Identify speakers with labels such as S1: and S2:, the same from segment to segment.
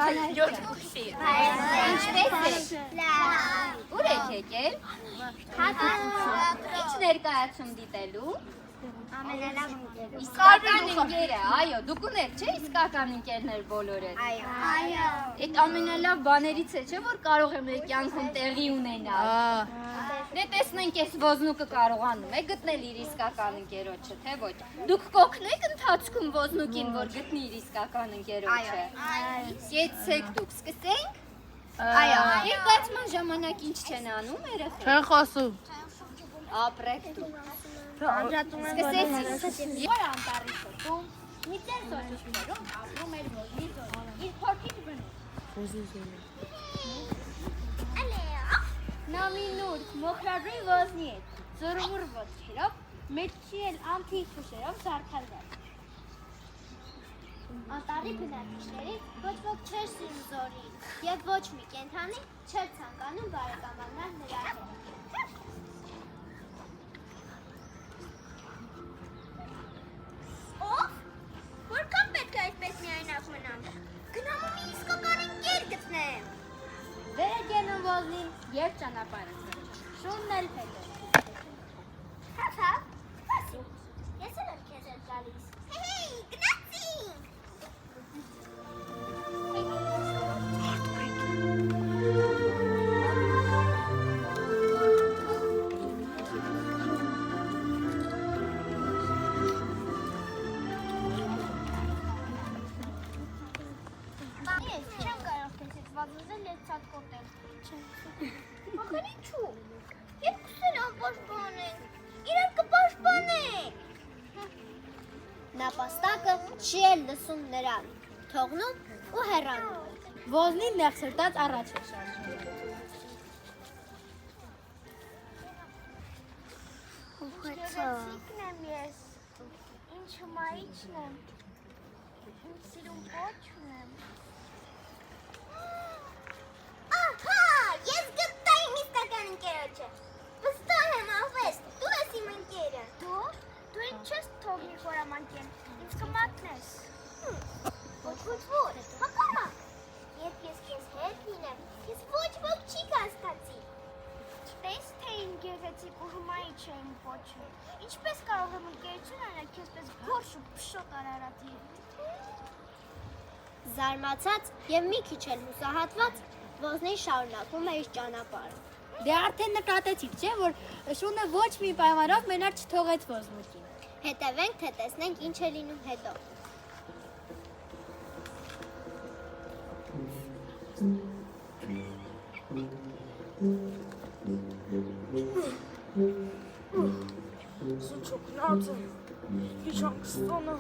S1: Ինչպես եք։ Ուր եք եկել։ Ինչ ներկայացում դիտելու։
S2: Ամենալավ ընկերը։
S1: Իսկական ընկերը, այո, դուք ունեք չէ իսկական ընկերներ բոլորդ։
S2: Այո։
S1: Այդ ամենալավ բաներից է չէ որ կարող է մեր կյանքում տեղի ունենալ։ Դե տեսնենք այս ոզնուկը կարողանում է գտնել իր իսկական ընկերոջը, թե ոչ։ Դուք կօգնեք ընթացքում ոզնուկին, որ գտնի իր իսկական ընկերոջը։ Կեցեք դուք, սկսենք։ Այո, ներկայացման ժամանակ ինչ չեն անում երեխեք։
S3: Չեն խոսում։
S1: Ապրեք դուք։
S2: Սկսեցինք։
S4: Որ անտառի շտում, մի ծեր սոճուստերում ապրում էր ոզնի զորին, իր փորքից բնում։ Նա մի նուրբ, մոխրագույն ոզնի էր, զորվուր ոտքերով, մեջքի էլ անթիվ փուշերով զարդարված։
S2: Անտառի բնակիչներից ոչ ոք չէր սիրում զորին, և ոչ մի կենդանի չէր ցանկանում բարեկամանալ նրա հետ։ Որքան պետք է այդպես միայնակ մնամ, գնամ ու մի իսկական ընկեր գտնեմ։
S4: Վեր է գնում ոզնին և ճանապարհը զրճ, շունն էլ հետ է։
S2: Հապ, ասի, ես էլ եմ քեզ էլ գալիս։ Հեհեյ, գնացինք։ Չեմ կարող քեզ հետ վազուզել և ցած կոտել։ Ախր ինչու։ Երկուս էլ անպաշտպան ենք, իրար կպաշտպանենք։ Նապաստակը չի էլ լսում նրան, թողնում ու հեռանում։
S4: Ոզնին նեղ սրտած առաջ է շարժվում։
S2: Գեղեցիկն եմ ես, ինչ հմայիչն եմ, ինչ սիրում պոչն եմ։ Ահա, ես գտա իմ իսկական ընկերոջը։ Վստահ եմ ահվես, դու ես իմ ընկերը։ Դու ինձ չես թողնի խորամանկեն, ինձ կմատնես։ Ոչ, հակառակ։ Երբ ես քեզ հետ լինեմ, ես ոչ ոք չի կասկածի։ Չտես, թե իմ գեղեցիկ ու հմայիչ է իմ պոչը։ Ինչպես կարող եմ ընկերություն անել քեզպես գորշ ու փշոտ Արարատի հետ։ Զարմացած և մի քիչ էլ հուսահատված, Ոզնին շարունակում է իր ճանապարհը։
S4: Դե արդեն նկատեցիք, չէ, որ շունը ոչ մի պայմանով մենակ չթողեց ոզնուկին։
S2: Հետևենք, թե տեսնենք ինչ է լինում հետո։
S3: Սուչուկնած եմ, ինչ անգստանա։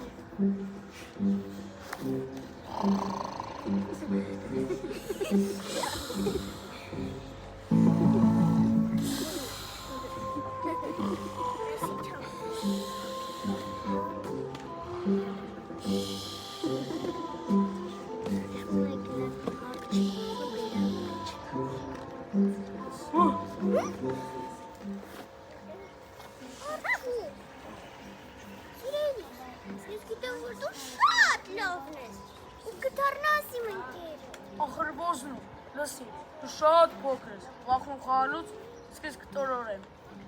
S2: Ես գիտեմ, որ դու շատ լավն ես ու կդառնաս իմ ընկերը։
S3: Ախր ոզնու, լսի, դու շատ փոքր ես, վախում խաղալուց իսկ ես կտորորեմ։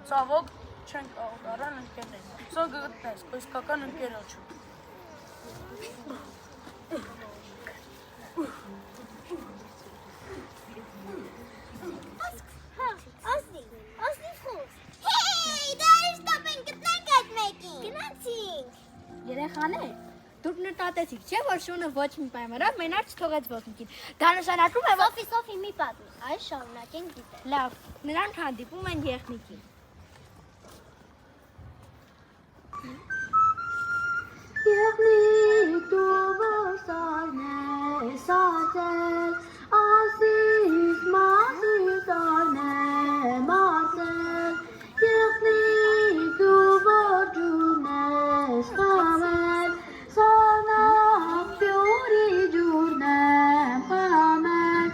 S3: Ցավոք չեն կարող դառնալ ընկերներ։ Սա կգտնես քո իսկական ընկերոջը։
S2: Ասնի խոս։ Հեյ, դա շտապեն գտնենք այդ մեկին։ Գնացինք։
S4: Երեխաներ, դուք նկատեցիք, չէ, որ շունը ոչ մի պայմանով մենակ չթողեց ոզնուկին։ Դա նշանակում է, որ
S2: Սոֆի մի պատմի, այս շարունակենք դիտել։
S4: լավ, նրանք հանդիպում են եղնիկին։
S5: Եղնիկ դու որսարն ես ասել, ասիս մասիս արն եմ ասել, եղնիկ դու որ ջուրն ես խամել, սանակ պյորի ջուրն եմ խամել,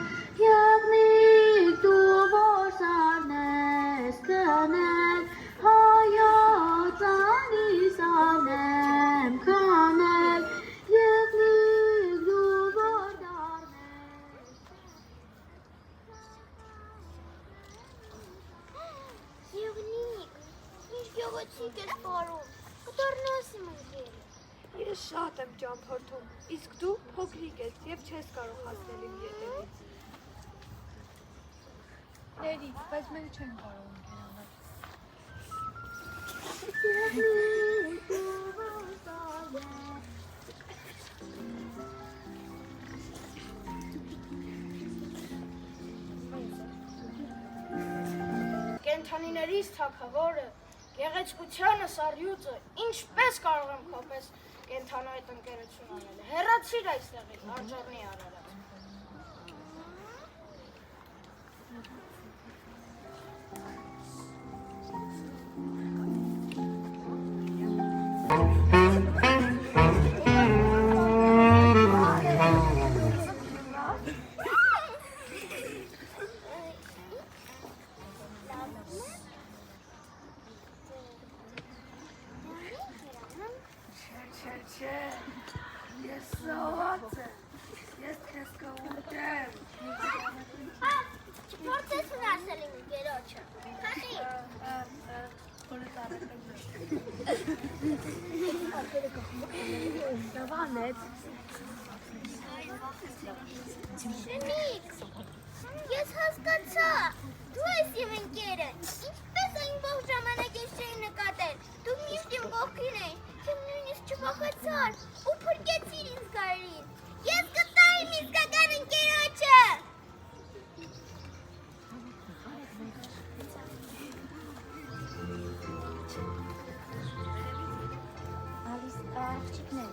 S5: եղնիկ դու որսարն ես կնել,
S6: շատ եմ ճամփորդում, իսկ դու փոքրիկ ես եւ չես կարող հասնել իմ ետևից։ Ների, բայց մենք չենք կարող ընկերանալ։
S7: Կենդանիներից թագավորը, գեղեցկությանը սարյուծը, ինչպես կարող եմ քոպես կենդանու հետ ընկերություն անել։ Հեռացիր այստեղից, անջառնի արարած։
S3: Ես սոված եմ, ես քեզ կուտեմ։
S2: Որտե՞ս են ասել իմ գերոջը։ Քանի։
S3: Որից արեք
S2: Շնիկ, ես հասկացա, դու ես իմ ընկերը, ինչպես այն ողջ ժամանակ ես չէի նկատել, դու միշտ իմ կողքին էիր, իմ նույնիսկ չփոխեցար ու փրկեցիր ինձ գարին, ես գտա իմ իսկական ընկերոջը։
S1: Աղջիկներ,